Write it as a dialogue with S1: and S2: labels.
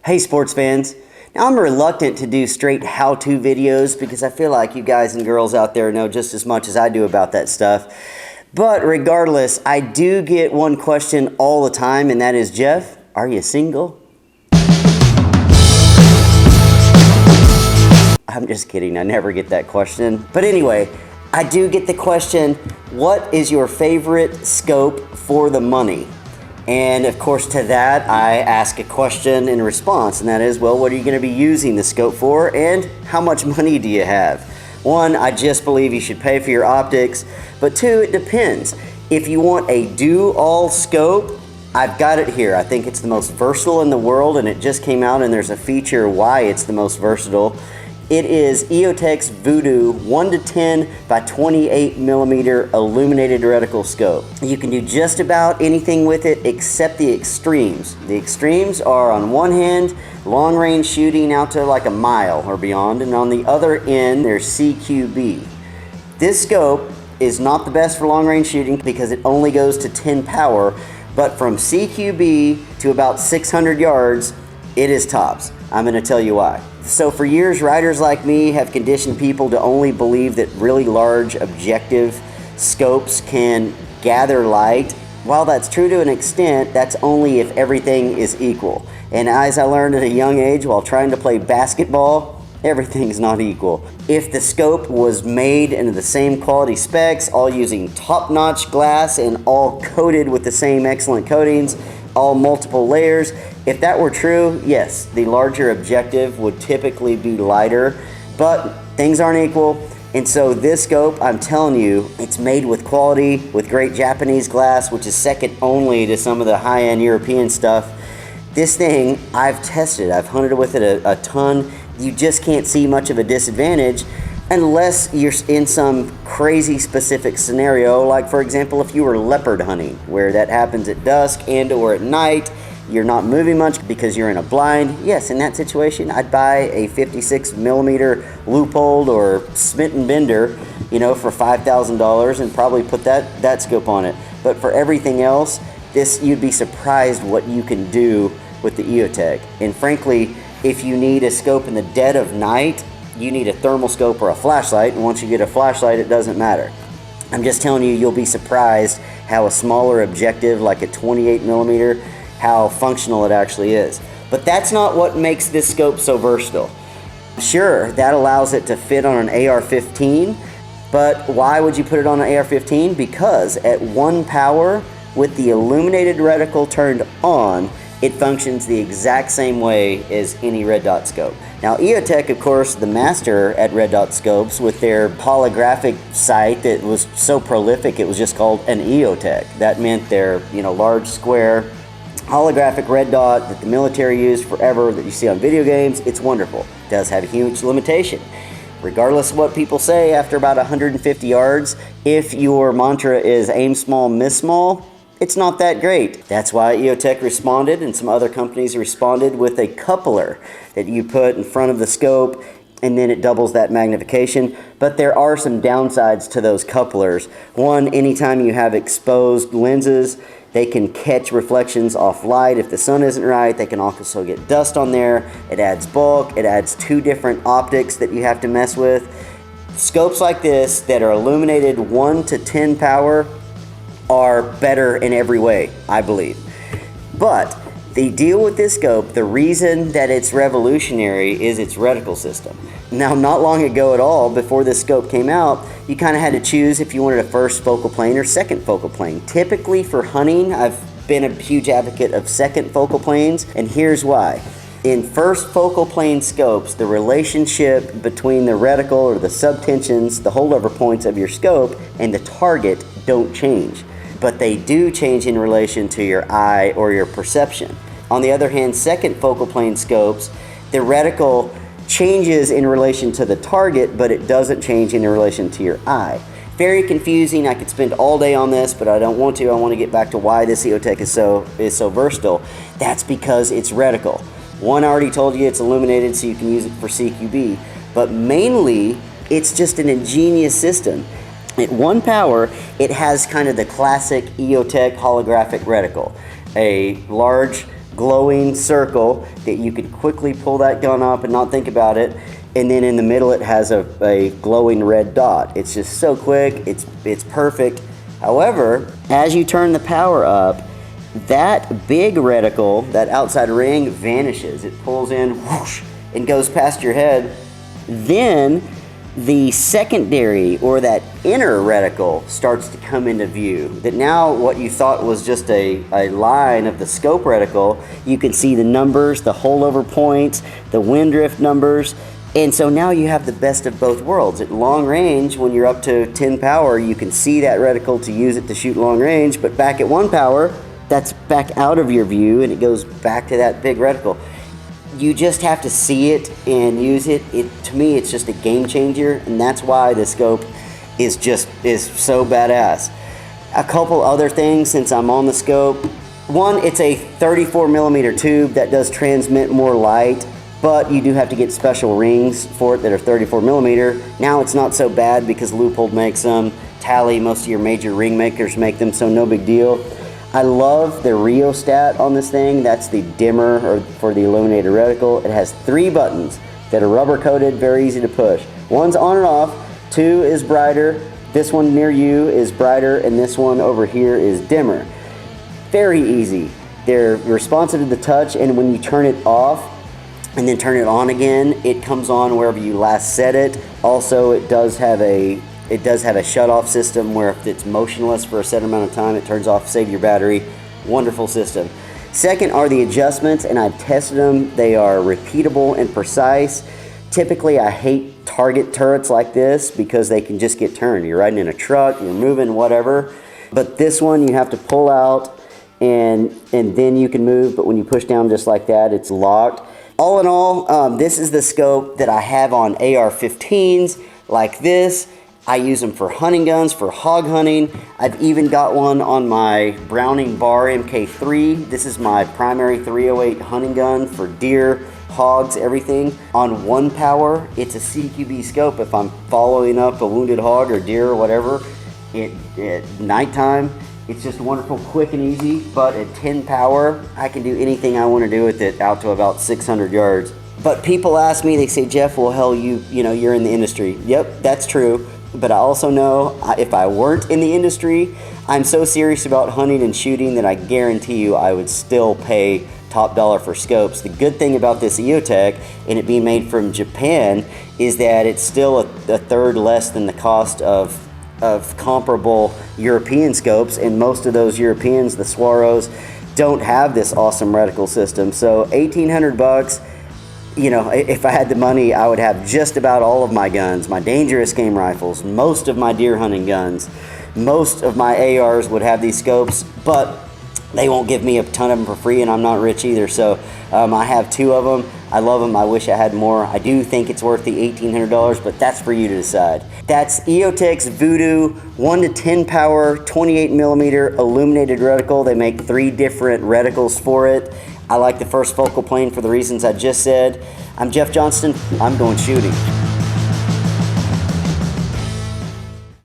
S1: Hey sports fans, now I'm reluctant to do straight how-to videos because I feel like you guys and girls out there know just as much as I do about that stuff. But regardless, I do get one question all the time, and that is, Jeff, are you single? I'm just kidding, I never get that question. But anyway, I do get the question, what is your favorite scope for the money? And of course to that, I ask a question in response, and that is, well, what are you going to be using the scope for, and how much money do you have? One, I just believe you should pay for your optics, but two, it depends. If you want a do-all scope, I've got it here. I think it's the most versatile in the world, and it just came out, and there's a feature why it's the most versatile. It is EOTECH VUDU 1x-10x-28mm illuminated reticle scope. You can do just about anything with it except the extremes. The extremes are, on one hand, long range shooting out to like a mile or beyond, and on the other end there's CQB. This scope is not the best for long range shooting because it only goes to 10 power, but from CQB to about 600 yards, it is tops. I'm going to tell you why. So for years, writers like me have conditioned people to only believe that really large objective scopes can gather light. While that's true to an extent, that's only if everything is equal. And as I learned at a young age while trying to play basketball, everything's not equal. If the scope was made into the same quality specs, all using top-notch glass and all coated with the same excellent coatings, all multiple layers, if that were true, yes, the larger objective would typically be lighter, but things aren't equal. And so this scope, I'm telling you, it's made with quality, with great Japanese glass, which is second only to some of the high-end European stuff. This thing, I've tested, I've hunted with it a ton. You just can't see much of a disadvantage unless you're in some crazy specific scenario, like for example, if you were leopard hunting, where that happens at dusk and or at night, you're not moving much because you're in a blind. Yes, in that situation, I'd buy a 56mm Leupold or Smith & Bender, you know, for $5,000 and probably put that scope on it. But for everything else, you'd be surprised what you can do with the EOTECH. And frankly, if you need a scope in the dead of night, you need a thermal scope or a flashlight, and once you get a flashlight, it doesn't matter. I'm just telling you, you'll be surprised how a smaller objective like a 28mm, how functional it actually is. But that's not what makes this scope so versatile. Sure, that allows it to fit on an AR-15, but why would you put it on an AR-15? Because at 1 power, with the illuminated reticle turned on, it functions the exact same way as any red dot scope. Now EOTECH, of course, the master at red dot scopes, with their holographic sight that was so prolific it was just called an EOTECH. That meant their large square holographic red dot that the military used forever, that you see on video games. It's wonderful. It does have a huge limitation. Regardless of what people say, after about 150 yards, if your mantra is aim small, miss small, it's not that great. That's why EOTECH responded, and some other companies responded, with a coupler that you put in front of the scope, and then it doubles that magnification. But there are some downsides to those couplers. One, anytime you have exposed lenses, they can catch reflections off light. If the sun isn't right, they can also get dust on there. It adds bulk. It adds two different optics that you have to mess with. Scopes like this that are illuminated 1 to 10 power are better in every way, I believe. But the deal with this scope, the reason that it's revolutionary, is its reticle system. Now, not long ago at all, before this scope came out, you kind of had to choose if you wanted a first focal plane or second focal plane. Typically for hunting, I've been a huge advocate of second focal planes, and here's why. In first focal plane scopes, the relationship between the reticle or the subtensions, the holdover points of your scope, and the target don't change. But they do change in relation to your eye or your perception. On the other hand, second focal plane scopes, the reticle changes in relation to the target, but it doesn't change in relation to your eye. Very confusing. I could spend all day on this, but I don't want to. I want to get back to why this EOTECH is so versatile. That's because it's reticle. One, I already told you it's illuminated, so you can use it for CQB, but mainly it's just an ingenious system. At 1 power, it has kind of the classic EOTECH holographic reticle. A large glowing circle that you can quickly pull that gun up and not think about it. And then in the middle it has a glowing red dot. It's just so quick, it's perfect. However, as you turn the power up, that big reticle, that outside ring, vanishes. It pulls in, whoosh, and goes past your head. Then the secondary, or that inner reticle, starts to come into view. That now what you thought was just a line of the scope reticle, you can see the numbers, the holdover points, the wind drift numbers. And so now you have the best of both worlds. At long range, when you're up to 10 power, you can see that reticle to use it to shoot long range, but back at 1 power, that's back out of your view and it goes back to that big reticle. You just have to see it and use it. To me, it's just a game changer, and that's why the scope is so badass. A couple other things since I'm on the scope. One, it's a 34mm tube that does transmit more light, but you do have to get special rings for it that are 34mm. Now it's not so bad because Leupold makes them. Tally, most of your major ring makers make them, so no big deal. I love the rheostat on this thing. That's the dimmer or for the illuminated reticle. It has 3 buttons that are rubber coated, very easy to push. One's on and off, 2 is brighter, this one near you is brighter, and this one over here is dimmer. Very easy. They're responsive to the touch, and when you turn it off and then turn it on again, it comes on wherever you last set it. Also, it does have a shut-off system where if it's motionless for a set amount of time, it turns off, save your battery. Wonderful system. Second are the adjustments, and I've tested them. They are repeatable and precise. Typically, I hate target turrets like this because they can just get turned. You're riding in a truck, you're moving, whatever. But this one, you have to pull out and then you can move, but when you push down just like that, it's locked. All in all, this is the scope that I have on AR-15s like this. I use them for hunting guns, for hog hunting. I've even got one on my Browning Bar MK3. This is my primary 308 hunting gun for deer, hogs, everything. On 1 power, it's a CQB scope. If I'm following up a wounded hog or deer or whatever, at nighttime, it's just wonderful, quick and easy. But at 10 power, I can do anything I want to do with it out to about 600 yards. But people ask me, they say, Jeff, well, hell, you're in the industry. Yep, that's true. But I also know if I weren't in the industry, I'm so serious about hunting and shooting that I guarantee you I would still pay top dollar for scopes. The good thing about this EOTECH and it being made from Japan is that it's still a third less than the cost of comparable European scopes, and most of those Europeans, the Swaros, don't have this awesome reticle system. So 1,800 bucks. You know, if I had the money, I would have just about all of my guns, my dangerous game rifles, most of my deer hunting guns, most of my ARs would have these scopes, but they won't give me a ton of them for free, and I'm not rich either. So I have 2 of them. I love them. I wish I had more. I do think it's worth the $1,800, but that's for you to decide. That's EOTECH's VUDU 1 to 10 power 28mm illuminated reticle. They make 3 different reticles for it. I like the first focal plane for the reasons I just said. I'm Jeff Johnston. I'm going shooting.